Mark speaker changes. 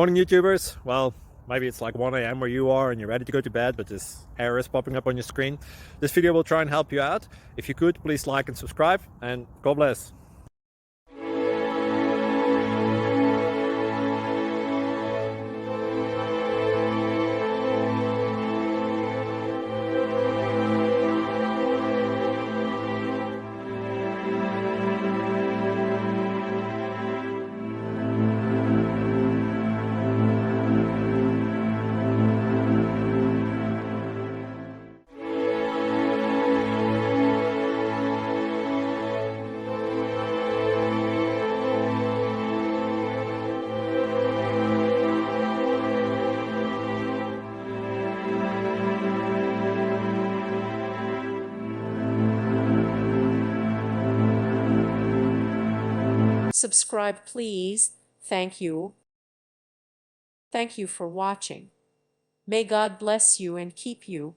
Speaker 1: Morning YouTubers. Well, maybe it's like 1 a.m. where you are and you're ready to go to bed, but this error is popping up on your screen. This video will try and help you out. If you could, please like and subscribe, and God bless.
Speaker 2: Subscribe, please. Thank you. Thank you for watching. May God bless you and keep you.